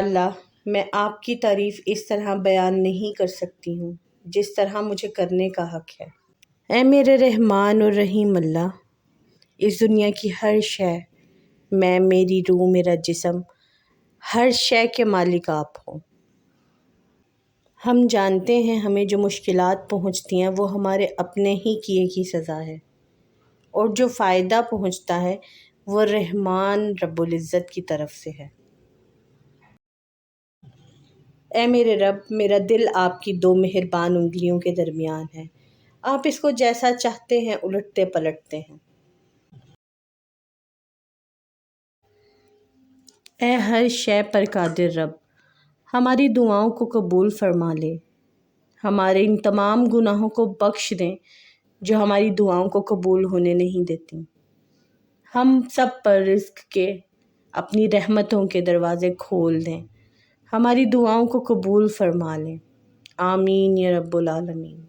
اللہ میں آپ کی تعریف اس طرح بیان نہیں کر سکتی ہوں جس طرح مجھے کرنے کا حق ہے۔ اے میرے رحمان اور رحیم اللہ، اس دنیا کی ہر شے، میں، میری روح، میرا جسم، ہر شے کے مالک آپ ہو۔ ہم جانتے ہیں ہمیں جو مشکلات پہنچتی ہیں وہ ہمارے اپنے ہی کیے کی سزا ہے، اور جو فائدہ پہنچتا ہے وہ رحمان رب العزت کی طرف سے ہے۔ اے میرے رب، میرا دل آپ کی دو مہربان انگلیوں کے درمیان ہے، آپ اس کو جیسا چاہتے ہیں الٹتے پلٹتے ہیں۔ اے ہر شے پر قادر رب، ہماری دعاؤں کو قبول فرما لے، ہمارے ان تمام گناہوں کو بخش دیں جو ہماری دعاؤں کو قبول ہونے نہیں دیتی۔ ہم سب پر رزق کے اپنی رحمتوں کے دروازے کھول دیں، ہماری دعاؤں کو قبول فرما لیں۔ آمین یا رب العالمین۔